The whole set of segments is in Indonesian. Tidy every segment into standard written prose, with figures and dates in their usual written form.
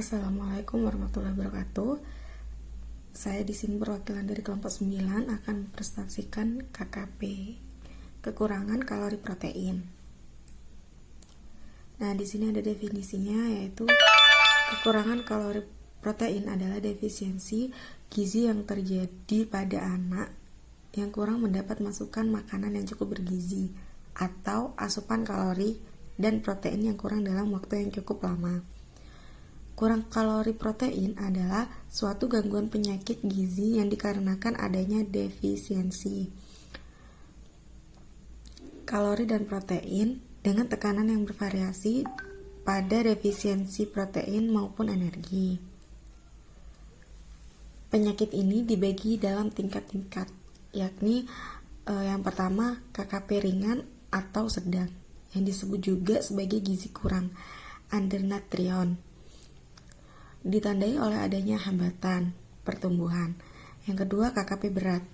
Assalamualaikum warahmatullahi wabarakatuh. Saya di sini perwakilan dari kelompok 9 akan presentasikan KKP, kekurangan kalori protein. Nah, di sini ada definisinya, yaitu kekurangan kalori protein adalah defisiensi gizi yang terjadi pada anak yang kurang mendapat masukan makanan yang cukup bergizi atau asupan kalori dan protein yang kurang dalam waktu yang cukup lama. Kurang kalori protein adalah suatu gangguan penyakit gizi yang dikarenakan adanya defisiensi kalori dan protein dengan tekanan yang bervariasi pada defisiensi protein maupun energi. Penyakit ini dibagi dalam tingkat-tingkat, yakni yang pertama KKP ringan atau sedang, yang disebut juga sebagai gizi kurang, undernutrition, ditandai oleh adanya hambatan pertumbuhan. Yang kedua KKP berat.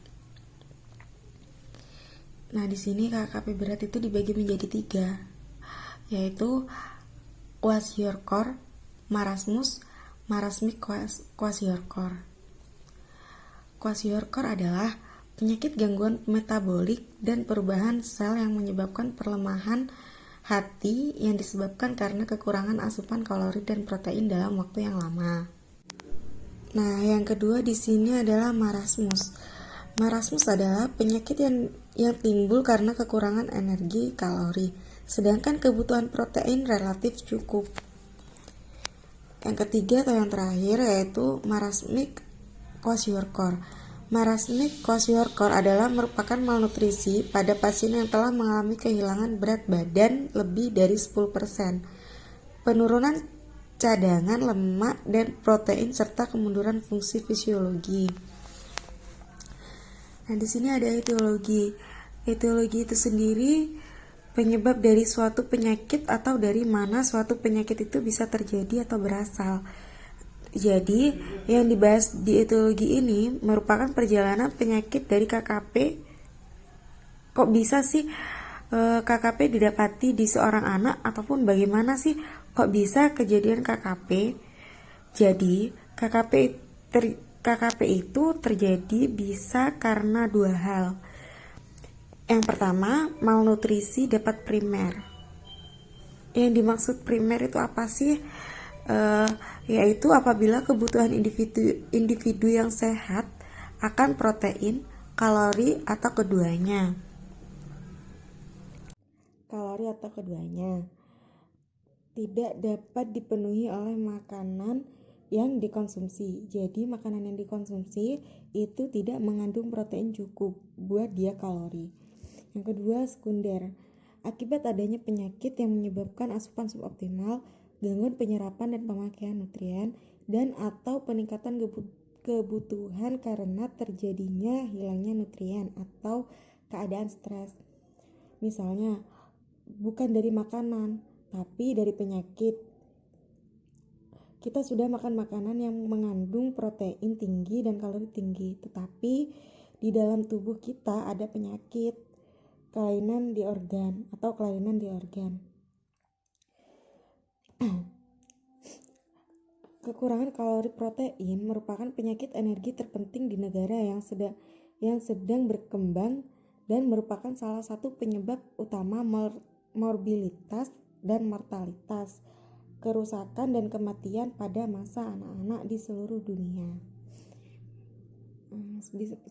Nah, di sini KKP berat itu dibagi menjadi 3, yaitu kwashiorkor, marasmus, marasmic kwashiorkor. Kwashiorkor adalah penyakit gangguan metabolik dan perubahan sel yang menyebabkan perlemahan hati yang disebabkan karena kekurangan asupan kalori dan protein dalam waktu yang lama. Nah, yang kedua di sini adalah marasmus. Marasmus adalah penyakit yang timbul karena kekurangan energi kalori, sedangkan kebutuhan protein relatif cukup. Yang ketiga atau yang terakhir yaitu marasmic kwashiorkor. Marasmic kwashiorkor adalah merupakan malnutrisi pada pasien yang telah mengalami kehilangan berat badan lebih dari 10%, penurunan cadangan lemak dan protein serta kemunduran fungsi fisiologi. Nah, di sini ada etiologi. Etiologi itu sendiri penyebab dari suatu penyakit atau dari mana suatu penyakit itu bisa terjadi atau berasal. Jadi, yang dibahas di etiologi ini merupakan perjalanan penyakit dari KKP. Kok bisa sih KKP didapati di seorang anak, ataupun bagaimana sih kok bisa kejadian KKP? Jadi, KKP itu terjadi bisa karena 2 hal. Yang pertama, malnutrisi dapat primer. Yang dimaksud primer itu apa sih? Yaitu apabila kebutuhan individu yang sehat akan protein, kalori atau keduanya. Tidak dapat dipenuhi oleh makanan yang dikonsumsi. Jadi makanan yang dikonsumsi itu tidak mengandung protein cukup buat dia kalori. Yang kedua, sekunder. Akibat adanya penyakit yang menyebabkan asupan suboptimal, gangguan penyerapan dan pemakaian nutrien, dan atau peningkatan kebutuhan karena terjadinya hilangnya nutrien atau keadaan stres. Misalnya, bukan dari makanan, tapi dari penyakit. Kita sudah makan makanan yang mengandung protein tinggi dan kalori tinggi, tetapi di dalam tubuh kita ada penyakit, kelainan di organ. Kekurangan kalori protein merupakan penyakit energi terpenting di negara yang sedang berkembang dan merupakan salah satu penyebab utama morbilitas dan mortalitas, kerusakan dan kematian pada masa anak-anak di seluruh dunia.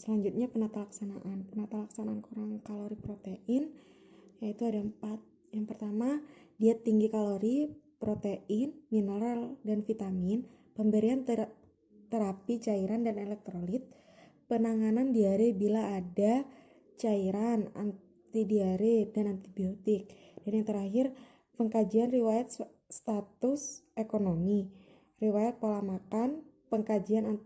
Selanjutnya penata laksanaan kurang kalori protein yaitu ada 4. Yang pertama, diet tinggi kalori, protein, mineral, dan vitamin, pemberian terapi cairan dan elektrolit, penanganan diare bila ada cairan, anti diare, dan antibiotik. Dan yang terakhir, pengkajian riwayat status ekonomi, riwayat pola makan, pengkajian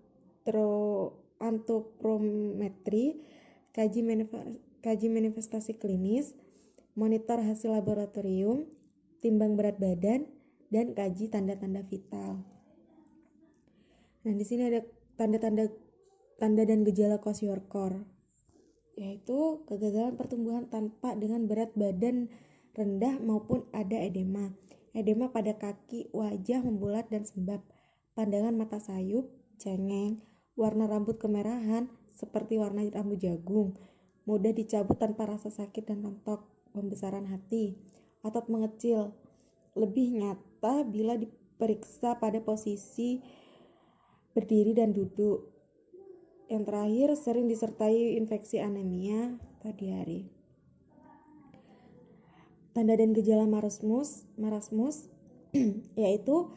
antropometri, kaji manifestasi klinis, monitor hasil laboratorium, timbang berat badan, dan kaji tanda-tanda vital. Nah, di sini ada tanda dan gejala kwashiorkor, yaitu kegagalan pertumbuhan dengan berat badan rendah maupun ada edema pada kaki, wajah membulat dan sembab, pandangan mata sayup, cengeng, warna rambut kemerahan seperti warna rambut jagung, mudah dicabut tanpa rasa sakit dan rontok, pembesaran hati, otot mengecil, lebih nyata bila diperiksa pada posisi berdiri dan duduk. Yang terakhir, sering disertai infeksi anemia atau diare. Tanda dan gejala marasmus yaitu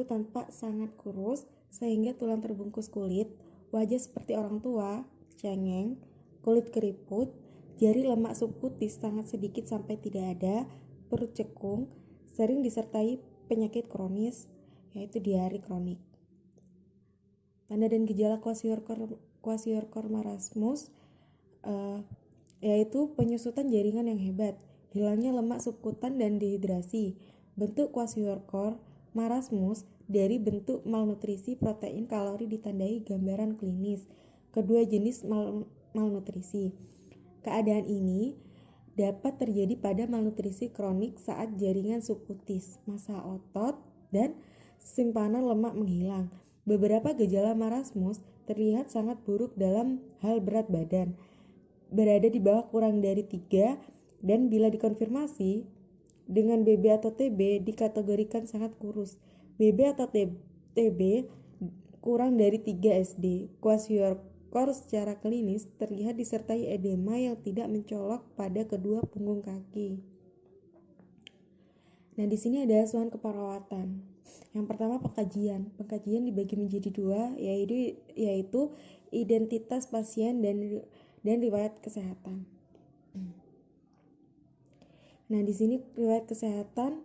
tanpa sangat kurus sehingga tulang terbungkus kulit, wajah seperti orang tua, cengeng, kulit keriput, jari lemak subkutis sangat sedikit sampai tidak ada, perut cekung, sering disertai penyakit kronis yaitu diare kronik. Tanda dan gejala kwashiorkor marasmus yaitu penyusutan jaringan yang hebat, hilangnya lemak subkutan dan dehidrasi. Bentuk kwashiorkor marasmus dari bentuk malnutrisi protein kalori ditandai gambaran klinis kedua jenis malnutrisi. Keadaan ini dapat terjadi pada malnutrisi kronik saat jaringan subkutis, massa otot, dan simpanan lemak menghilang. Beberapa gejala marasmus terlihat sangat buruk dalam hal berat badan, berada di bawah kurang dari 3, dan bila dikonfirmasi dengan BB atau TB dikategorikan sangat kurus. BB atau TB kurang dari 3 SD. Kwashiorkor secara klinis terlihat disertai edema yang tidak mencolok pada kedua punggung kaki. Nah, di sini ada asuhan keperawatan. Yang pertama, pengkajian. Pengkajian dibagi menjadi 2, yaitu identitas pasien dan riwayat kesehatan. Nah, di sini riwayat kesehatan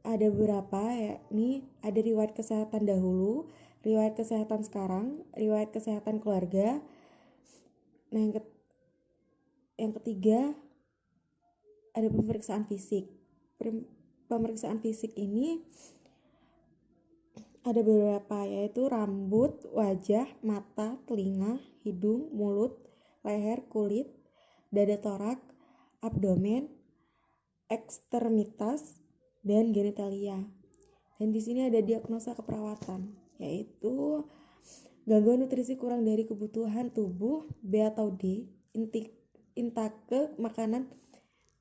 ada beberapa, yakni ada riwayat kesehatan dahulu, riwayat kesehatan sekarang, riwayat kesehatan keluarga. Nah, yang ketiga ada pemeriksaan fisik. Pemeriksaan fisik ini ada beberapa, yaitu rambut, wajah, mata, telinga, hidung, mulut, leher, kulit, dada torak, abdomen, ekstremitas, dan genitalia. Dan di sini ada diagnosa keperawatan, yaitu gangguan nutrisi kurang dari kebutuhan tubuh, B atau D, intake makanan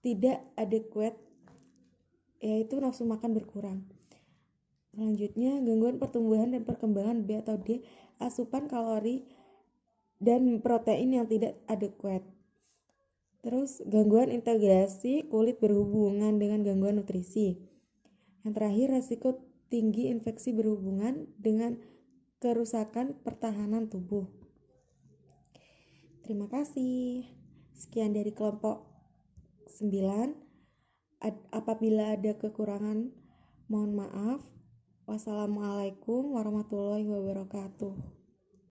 tidak adekuat, yaitu nafsu makan berkurang. Selanjutnya, gangguan pertumbuhan dan perkembangan, B atau D, asupan kalori dan protein yang tidak adekuat. Terus, gangguan integrasi kulit berhubungan dengan gangguan nutrisi. Yang terakhir, resiko tinggi infeksi berhubungan dengan kerusakan pertahanan tubuh. Terima kasih. Sekian dari kelompok 9. Apabila ada kekurangan, mohon maaf. Wassalamualaikum warahmatullahi wabarakatuh.